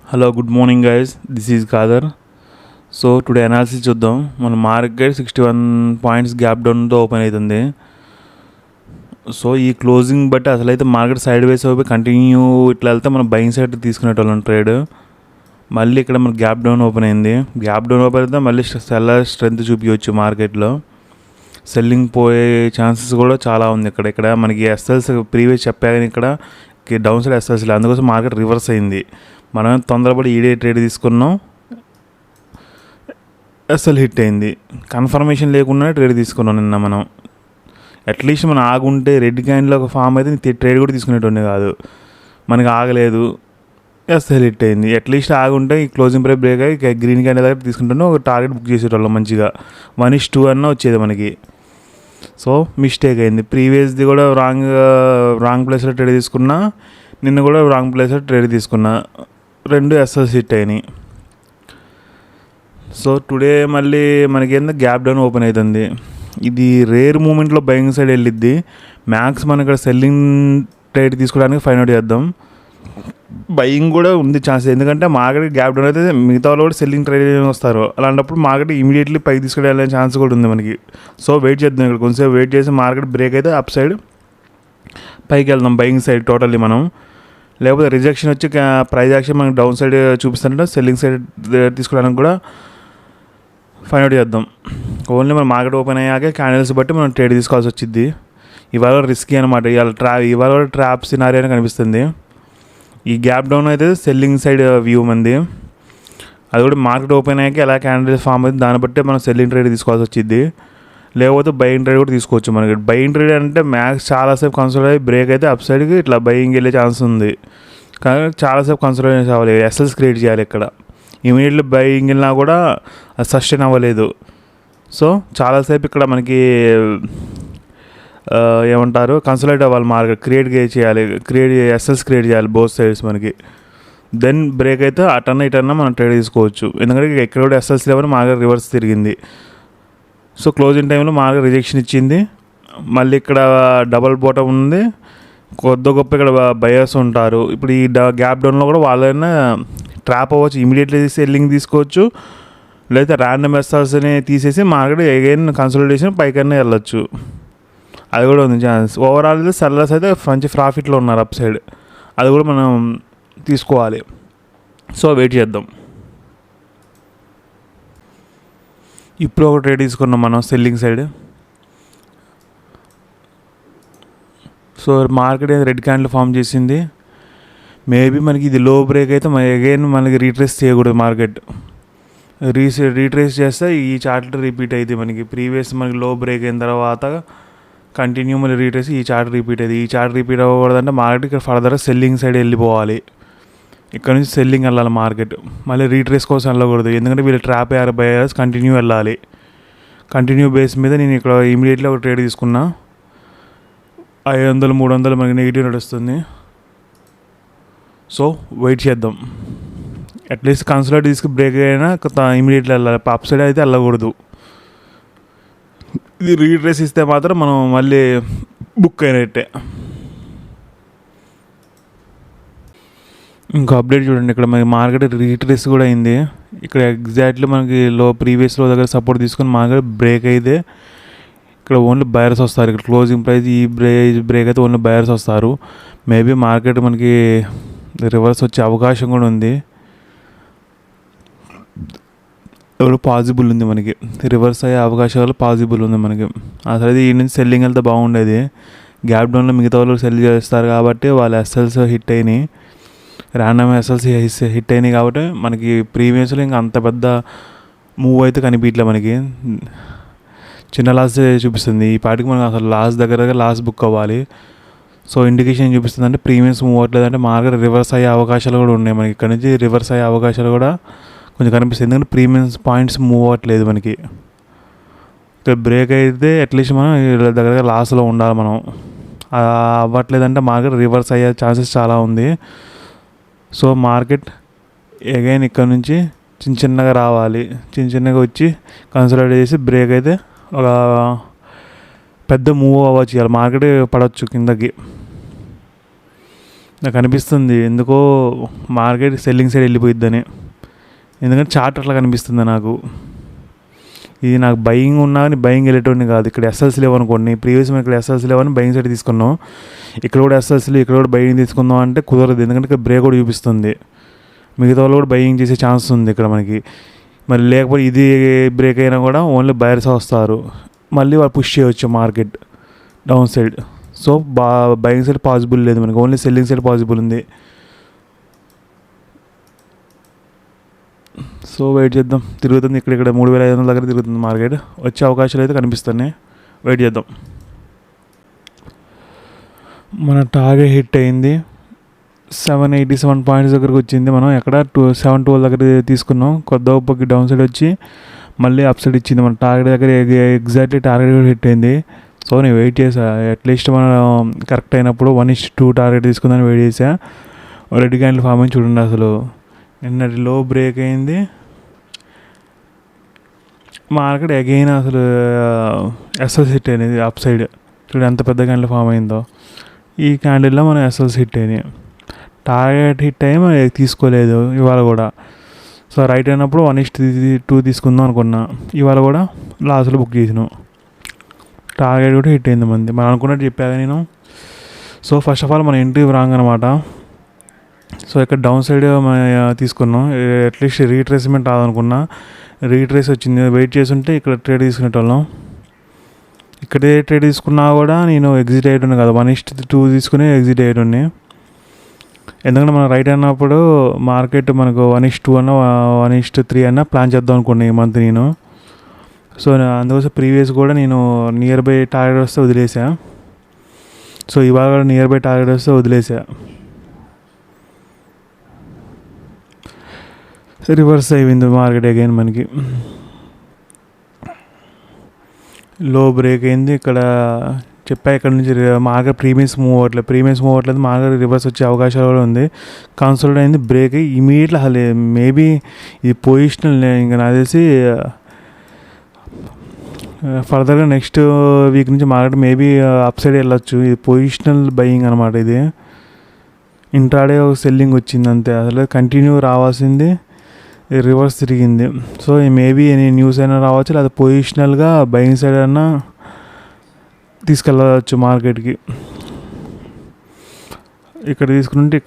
Hello good morning guys, this is Khader. So today analysis చూద్దాం. మన market 61 points gap డౌన్తో open అవుతుంది. So ఈ క్లోజింగ్ బట్టి అసలైతే మార్కెట్ సైడ్ వేస్ అయిపోయి కంటిన్యూ ఇట్లా వెళ్తే మనం బయింగ్ సైడ్ తీసుకునేటోళ్ళం ట్రేడ్. మళ్ళీ ఇక్కడ మన గ్యాప్ డౌన్ ఓపెన్ అయింది. గ్యాప్ డౌన్ ఓపెన్ అయితే మళ్ళీ సెల్లర్ స్ట్రెంత్ చూపించవచ్చు మార్కెట్లో. సెల్లింగ్ పోయే ఛాన్సెస్ కూడా చాలా ఉంది. ఇక్కడ మనకి ఎస్ఎల్స్ ప్రీవియస్ చెప్పాను, ఇక్కడ డౌన్ సైడ్ ఎస్ఎల్స్ లేదు, అందుకోసం మార్కెట్ రివర్స్ అయింది. మనం తొందరపడి ఈడే ట్రేడ్ తీసుకున్నాం, ఎస్ఎల్ హిట్ అయింది. కన్ఫర్మేషన్ లేకుండా ట్రేడ్ తీసుకున్నాం నిన్న మనం. అట్లీస్ట్ మనం ఆగుంటే రెడ్ క్యాండిల్ ఒక ఫామ్ అయితే ట్రేడ్ కూడా తీసుకునేటోనే కాదు. మనకి ఆగలేదు, ఎస్ఎల్ హిట్ అయింది. అట్లీస్ట్ ఆగుంటే ఈ క్లోజింగ్ ప్రైస్ బ్రేక్ అయ్యి గ్రీన్ క్యాండిల్ దగ్గర తీసుకుంటే ఒక టార్గెట్ బుక్ చేసేటోళ్ళం మంచిగా 1:2 అన్న వచ్చేది మనకి. సో మిస్టేక్ అయింది. ప్రీవియస్ది కూడా రాంగ్ ప్లేస్లో ట్రేడ్ తీసుకున్నా, నిన్న కూడా రాంగ్ ప్లేస్లో ట్రేడ్ తీసుకున్నా, రెండు ఎస్ఎల్స్ హిట్ అయినాయి. సో టుడే మళ్ళీ మనకి ఏందో గ్యాప్ డౌన్ ఓపెన్ అవుతుంది. ఇది రేర్ మూమెంట్లో బయింగ్ సైడ్ వెళ్ళిద్ది. మ్యాక్స్ మనం ఇక్కడ సెల్లింగ్ ట్రేడ్ తీసుకోవడానికి ఫైండ్ అవుట్ చేద్దాం. బయింగ్ కూడా ఉంది ఛాన్స్, ఎందుకంటే మార్కెట్ గ్యాప్ డౌన్ అయితే మిగతా వాళ్ళు కూడా సెల్లింగ్ ట్రేడ్ వస్తారు. అలాంటప్పుడు మార్కెట్ ఇమీడియట్లీ పైకి తీసుకెళ్ళే ఛాన్స్ కూడా ఉంది మనకి. సో వెయిట్ చేద్దాం, ఇక్కడ కొంచెం వెయిట్ చేసి మార్కెట్ బ్రేక్ అయితే అప్ సైడ్ పైకి వెళ్దాం బయింగ్ సైడ్ టోటల్లీ మనం. లేకపోతే రిజెక్షన్ వచ్చి ప్రైస్ యాక్షన్ మనకి డౌన్ సైడ్ చూపిస్తుంటే సెల్లింగ్ సైడ్ తీసుకోవడానికి కూడా ఫైండ్ అవుట్ చేద్దాం. ఓన్లీ మన మార్కెట్ ఓపెన్ అయ్యాకే క్యాండిల్స్ బట్టి మనం ట్రేడ్ తీసుకోవాల్సి వచ్చింది. ఇవాళ రిస్కీ అనమాట. ఇవాళ కూడా ట్రాప్ సినారీ అని కనిపిస్తుంది. ఈ గ్యాప్ డౌన్ అయితే సెల్లింగ్ సైడ్ వ్యూ మంది. అది కూడా మార్కెట్ ఓపెన్ అయ్యాక ఎలా క్యాండిల్స్ ఫామ్ అవుతుంది దాన్ని బట్టి మనం సెల్లింగ్ ట్రేడ్ తీసుకోవాల్సి వచ్చింది. లేకపోతే బయింగ్ ట్రేడ్ కూడా తీసుకోవచ్చు. మనకి బయింగ్ ట్రేడ్ అంటే మ్యాక్స్ చాలాసేపు కన్సిడర్ అయ్యి బ్రేక్ అయితే అప్ సైడ్కి ఇట్లా బయింగ్ వెళ్ళే ఛాన్స్ ఉంది. కానీ చాలాసేపు కన్సిడరేషన్ అవ్వాలి, ఎస్ఎల్స్ క్రియేట్ చేయాలి. ఇక్కడ ఇమీడియట్లీ బయింగ్ వెళ్ళినా కూడా అది సస్టైన్ అవ్వలేదు. సో చాలాసేపు ఇక్కడ మనకి ఏమంటారు కన్సల్టేట్ అవ్వాలి, మార్కెట్ క్రియేట్ ఎస్ఎల్స్ క్రియేట్ చేయాలి బోత్ సైడ్స్ మనకి. దెన్ బ్రేక్ అయితే అటన్నా ఇటన్నా మనం ట్రేడ్ తీసుకోవచ్చు. ఎందుకంటే ఎక్కడ కూడా ఎస్ఎల్స్ లేవని మార్కెట్ రివర్స్ తిరిగింది. సో క్లోజింగ్ టైంలో మార్కెట్ రిజెక్షన్ ఇచ్చింది. మళ్ళీ ఇక్కడ డబల్ బాటమ్ ఉంది, కొద్ది గొప్ప ఇక్కడ బయర్స్ ఉంటారు. ఇప్పుడు ఈ గ్యాప్ డౌన్లో కూడా వాళ్ళైనా ట్రాప్ అవ్వచ్చు, ఇమీడియట్లీ సెల్లింగ్ తీసుకోవచ్చు. లేదా ర్యాండమ్ ఎస్ఎల్స్ని తీసేసి మార్కెట్ అగైన్ కన్సల్టేషన్ పైకన్నా వెళ్ళొచ్చు, అది కూడా ఉంది ఛాన్స్. ఓవరాల్ సెల్లర్స్ అయితే మంచి ప్రాఫిట్లో ఉన్నారు అప్ సైడ్, అది కూడా మనం తీసుకోవాలి. సో వెయిట్ చేద్దాం. ఇప్పుడు ఒక ట్రేడ్ తీసుకున్నాం మనం selling side. So market red candle form చేసింది. మేబీ మనకి ఇది లో బ్రేక్ అయితే అగైన్ మనకి రీట్రేస్ చేయకూడదు. మార్కెట్ రీట్రేస్ చేస్తే ఈ చార్ట్ రిపీట్ అయితే మనకి ప్రీవియస్ మనకి లో బ్రేక్ అయిన తర్వాత కంటిన్యూ మళ్ళీ రీట్రేస్ ఈ చార్ట్ రిపీట్ అయ్యింది. ఈ చార్ట్ రిపీట్ అవ్వకూడదంటే మార్కెట్ ఇక్కడ ఫర్దర్గా సెల్లింగ్ సైడ్ వెళ్ళిపోవాలి. ఇక్కడ నుంచి సెల్లింగ్ వెళ్ళాలి మార్కెట్, మళ్ళీ రీట్రేస్ కోసం వెళ్ళకూడదు. ఎందుకంటే వీళ్ళు ట్రాప్ అయ్యారు బయర్స్, కంటిన్యూ వెళ్ళాలి. కంటిన్యూ బేస్ మీద నేను ఇక్కడ ఇమీడియట్లీ ఒక ట్రేడ్ తీసుకున్నా. 500 300 మనకి నెగిటివ్ నడుస్తుంది. సో వెయిట్ చేద్దాం. అట్లీస్ట్ కన్సల్ట్ తీసుకు బ్రేక్ అయినా ఇమీడియట్లీ వెళ్ళాలి, అప్ సైడ్ అయితే వెళ్ళకూడదు. ఇది రీట్రేస్ ఇస్తే మాత్రం మనం మళ్ళీ బుక్ అయినట్టే. ఇంకో అప్డేట్ చూడండి, ఇక్కడ మనకి మార్కెట్ రీట్రేస్ కూడా అయింది. ఇక్కడ ఎగ్జాక్ట్లీ మనకి ప్రీవియస్ లో దగ్గర సపోర్ట్ తీసుకొని మార్కెట్ బ్రేక్ అయితే ఇక్కడ ఓన్లీ బయర్స్ వస్తారు. ఇక్కడ క్లోజింగ్ ప్రైస్ ఈ బ్రేక్ అయితే ఓన్లీ బయర్స్ వస్తారు. మేబీ మార్కెట్ మనకి రివర్స్ వచ్చే అవకాశం కూడా ఉంది, ఇప్పుడు పాసిబుల్ ఉంది. మనకి రివర్స్ అయ్యే అవకాశాలు పాసిబుల్ ఉంది మనకి. అసలు ఈ నుంచి సెల్లింగ్ వెళ్తే బాగుండేది. గ్యాప్ డౌన్లో మిగతా వాళ్ళు సెల్ చేస్తారు కాబట్టి వాళ్ళు ఎస్ఎల్స్ హిట్ అయినాయి, ర్యాండమ్ ఎస్ఎల్స్ హిట్ అయినాయి కాబట్టి మనకి ప్రీవియస్లో ఇంకా అంత పెద్ద మూవ్ అయితే కనిపించలే. మనకి చిన్న లాస్ చూపిస్తుంది. ఈ పాటికి మనకు అసలు లాస్ బుక్ అవ్వాలి. సో ఇండికేషన్ చూపిస్తుంది అంటే ప్రీమియస్ మూవ్ అవ్వట్లేదంటే మార్కెట్ రివర్స్ అయ్యే అవకాశాలు కూడా ఉన్నాయి మనకి. ఇక్కడ నుంచి రివర్స్ అయ్యే అవకాశాలు కూడా కొంచెం కనిపిస్తుంది, ఎందుకంటే ప్రీమియస్ పాయింట్స్ మూవ్ అవ్వట్లేదు మనకి. ఇక్కడ బ్రేక్ అయితే అట్లీస్ట్ మనం దగ్గర లాస్లో ఉండాలి మనం. అవ్వట్లేదంటే మార్కెట్ రివర్స్ అయ్యే ఛాన్సెస్ చాలా ఉంది. సో మార్కెట్ అగైన్ ఇక్కడ నుంచి చిన్నగా రావాలి, చిన్నగా వచ్చి కన్సల్టేట్ చేసి బ్రేక్ అయితే ఒక పెద్ద మూవ్ అవ్వచ్చు. మార్కెట్ పడవచ్చు కిందకి. నాకు అనిపిస్తుంది ఎందుకో మార్కెట్ సెల్లింగ్ సైడ్ వెళ్ళిపోయిద్దని. ఎందుకంటే చార్ట్ అట్లా కనిపిస్తుంది నాకు. ఇది నాకు బయింగ్ ఉన్నా కానీ బయింగ్ వెళ్ళేటోని కాదు. ఇక్కడ ఎస్ఎల్సీ లేవు అనుకోండి, ప్రీవియస్ మనం ఇక్కడ ఎస్ఎల్సీ లేవని బయింగ్ సైడ్ తీసుకున్నాం. ఇక్కడ కూడా ఎస్ఎల్సీలు, ఇక్కడ కూడా బయింగ్ తీసుకుందాం అంటే కుదరదు. ఎందుకంటే ఇక్కడ బ్రేక్ కూడా చూపిస్తుంది. మిగతా వాళ్ళు కూడా బయింగ్ చేసే ఛాన్స్ ఉంది ఇక్కడ మనకి. మరి లేకపోతే ఇది బ్రేక్ అయినా కూడా ఓన్లీ బయర్స్ వస్తారు, మళ్ళీ వాళ్ళు పుష్ చేయవచ్చు market down side. So buying side possible లేదు మనకి, ఓన్లీ సెల్లింగ్ సైడ్ పాసిబుల్ ఉంది. సో వెయిట్ చేద్దాం. తిరుగుతుంది ఇక్కడ 3500 దగ్గర తిరుగుతుంది మార్కెట్. వచ్చే అవకాశాలు అయితే కనిపిస్తున్నాయి. వెయిట్ చేద్దాం. మన టార్గెట్ హిట్ అయింది. 787 పాయింట్స్ దగ్గరకు వచ్చింది. మనం ఎక్కడ 712 దగ్గర తీసుకున్నాం. కొద్ది ఉప్పకి డౌన్ సైడ్ వచ్చి మళ్ళీ అప్ సైడ్ ఇచ్చింది. మన టార్గెట్ దగ్గర ఎగ్జాక్ట్లీ టార్గెట్ కూడా హిట్ అయింది. సో నేను వెయిట్ చేసా, అట్లీస్ట్ మనం కరెక్ట్ అయినప్పుడు 1:2 టార్గెట్ తీసుకుందని వెయిట్ చేసా. రెడ్ క్యాండిల్ ఫామ్ అయింది చూడండి. అసలు నిన్నటి లో బ్రేక్ అయింది మార్కెట్. అగైన్ అసలు ఎస్ఎల్స్ హిట్ అయినది అప్ సైడ్. చూడండి ఎంత పెద్ద క్యాండిల్ ఫామ్ అయిందో. ఈ క్యాండిల్లో మనం ఎస్ఎల్స్ హిట్ అయినాయి. టార్గెట్ హిట్ అయ్యి మనం తీసుకోలేదు ఇవాళ కూడా. సో రైట్ అయినప్పుడు 1:2 తీసుకుందాం అనుకున్నా. ఇవాళ కూడా లాస్ట్లో బుక్ చేసినాం. టార్గెట్ కూడా హిట్ అయింది మంది, మనం అనుకున్నట్టు చెప్పాగా నేను. సో ఫస్ట్ ఆఫ్ ఆల్ మన ఎంట్రీ రాంగ్ అనమాట. సో ఇక్కడ డౌన్ సైడ్ మనం తీసుకున్నాం. అట్లీస్ట్ రీట్రేస్మెంట్ రాదనుకున్నా, రీట్రేస్ వచ్చింది. వెయిట్ చేస్తుంటే ఇక్కడ ట్రేడ్ తీసుకునేటోళ్ళం. ఇక్కడే ట్రేడ్ తీసుకున్నా కూడా నేను ఎగ్జిట్ అయ్యేటోని కాదు, 1:2 తీసుకుని ఎగ్జిట్ అయ్యేటోని. ఎందుకంటే మనం రైట్ అన్నప్పుడు మార్కెట్ మనకు 1:2 అన్నా 1:3 అన్నా ప్లాన్ చేద్దాం అనుకున్నాను ఈ మంత్ నేను. సో అందుకోసం ప్రీవియస్ కూడా నేను నియర్ బై టార్గెట్ వస్తే వదిలేసా. సో ఇవాళ కూడా నియర్ బై టార్గెట్ వస్తే వదిలేసా. రివర్స్ అయింది మార్కెట్ అగైన్. మనకి లో బ్రేక్ అయింది. ఇక్కడ చెప్పా ఇక్కడ నుంచి మార్కెట్ ప్రీమియస్ మూవ్ అవ్వట్లేదు. మార్కెట్ రివర్స్ వచ్చే అవకాశాలు కూడా ఉంది. కన్సల్ట్ అయింది, బ్రేక్ అయ్యి ఇమీడియట్లీ అసలు మేబీ ఇది పొజిషనల్. ఇంకా నాకు తెలిసి ఫర్దర్గా నెక్స్ట్ వీక్ నుంచి మార్కెట్ మేబీ అప్ సైడ్ వెళ్ళొచ్చు. ఇది పొజిషనల్ బయింగ్ అనమాట. ఇది ఇంట్రాడే ఒక సెల్లింగ్ వచ్చింది అంతే, అసలు కంటిన్యూ రావాల్సింది రివర్స్ తిరిగింది. సో మేబీ న్యూస్ అయినా రావచ్చు, లేదా పొజిషనల్గా బయింగ్ సైడ్ అయినా తీసుకెళ్ళవచ్చు మార్కెట్కి. ఇక్కడ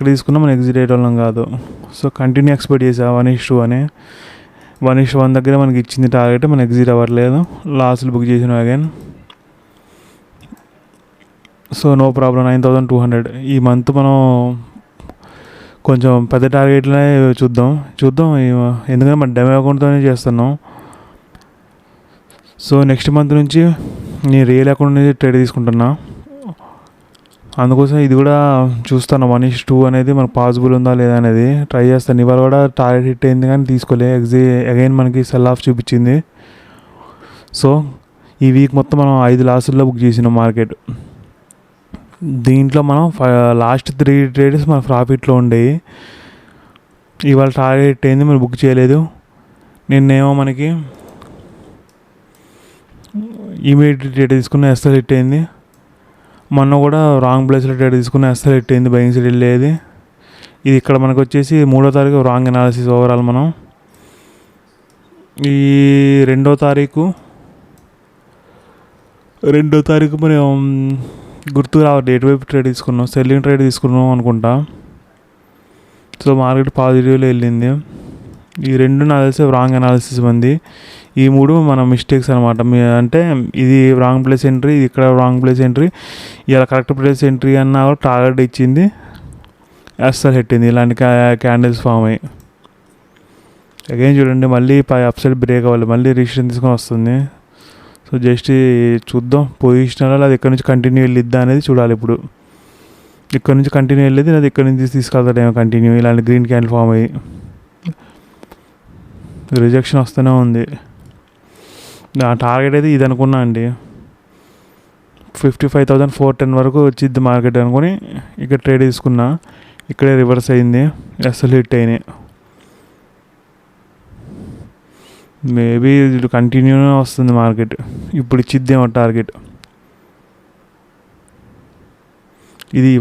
తీసుకున్నా మనం ఎగ్జిట్ అయ్యేటోళ్ళం కాదు. సో కంటిన్యూ ఎక్స్పెక్ట్ చేసా 1:2 అని. 1:1 దగ్గర మనకి ఇచ్చింది టార్గెట్, మనం ఎగ్జిట్ అవ్వట్లేదు. లాస్ట్లో బుక్ చేసిన అగైన్. So no problem, 9200. ఈ మంత్ మనం కొంచెం పెద్ద టార్గెట్లనే చూద్దాం. ఎందుకంటే మన డెమో అకౌంట్తోనే చేస్తున్నాం. సో నెక్స్ట్ మంత్ నుంచి నేను రియల్ అకౌంట్ నుంచి ట్రేడ్ తీసుకుంటున్నా. అందుకోసం ఇది కూడా చూస్తాను 1:2 అనేది మనకు పాసిబుల్ ఉందా లేదా అనేది ట్రై చేస్తాను. ఇవాళ కూడా టార్గెట్ హిట్ అయింది కానీ తీసుకోలే. అగైన్ మనకి సెల్ ఆఫ్ చూపించింది. సో ఈ వీక్ మొత్తం మనం 5 లాసుల్లో బుక్ చేసినాం మార్కెట్. దీంట్లో మనం లాస్ట్ 3 ట్రేడ్స్ మన ప్రాఫిట్లో ఉండేవి. ఇవాళ టార్గెట్ హిట్ అయింది, మనం బుక్ చేయలేదు. నిన్నేమో మనకి ఇమీడియట్ ట్రేడ్ తీసుకున్న ఎస్ఎల్ హిట్ అయింది. మొన్న కూడా రాంగ్ ప్లేస్లో ట్రేడ్ తీసుకున్న ఎస్ఎల్ హిట్ అయింది, బయింగ్ సైడ్ వెళ్ళేది. ఇది ఇక్కడ మనకు వచ్చేసి 3వ తారీఖు రాంగ్ అనాలిసిస్ ఓవరాల్. మనం ఈ 2వ తారీఖు మనం గుర్తు రావట్లేదు ఎటువైపు ట్రేడ్ తీసుకున్నాం, సెల్లింగ్ ట్రేడ్ తీసుకున్నాం అనుకుంటా. సో మార్కెట్ పాజిటివ్లో వెళ్ళింది. ఈ 2 నాకు తెలిసి రాంగ్ అనాలిసిస్ ఉంది. ఈ 3 మన మిస్టేక్స్ అనమాట. అంటే ఇది రాంగ్ ప్లేస్ ఎంట్రీ, ఇది ఇక్కడ రాంగ్ ప్లేస్ ఎంట్రీ, ఇలా కరెక్ట్ ప్లేస్ ఎంట్రీ అన్నా కూడా టార్గెట్ ఇచ్చింది, ఎస్ఎల్ హిట్టింది. ఇలాంటి క్యాండిల్స్ ఫామ్ అయ్యి అగైన్ చూడండి మళ్ళీ అప్ సైడ్ బ్రేక్ అవ్వాలి, మళ్ళీ రిజిస్ట్రేషన్ తీసుకొని వస్తుంది. సో జస్ట్ చూద్దాం పొజిషనల్ అది ఇక్కడ నుంచి కంటిన్యూ వెళ్ళిద్దా అనేది చూడాలి. ఇప్పుడు ఇక్కడ నుంచి కంటిన్యూ వెళ్ళేది, అది ఇక్కడ నుంచి తీసుకెళ్తాడేమో కంటిన్యూ. ఇలాంటి గ్రీన్ క్యాండిల్ ఫామ్ అయ్యి రిజెక్షన్ వస్తూనే ఉంది. నా టార్గెట్ అయితే ఇది అనుకున్నా అండి, 55,410 వరకు వచ్చింది మార్కెట్ అనుకుని ఇక్కడ ట్రేడ్ తీసుకున్నా. ఇక్కడే రివర్స్ అయింది, ఎస్ఎల్ హిట్ అయినాయి. మేబీ ఇది కంటిన్యూనే వస్తుంది మార్కెట్. ఇప్పుడు ఇచ్చిద్దేమో టార్గెట్ ఇది.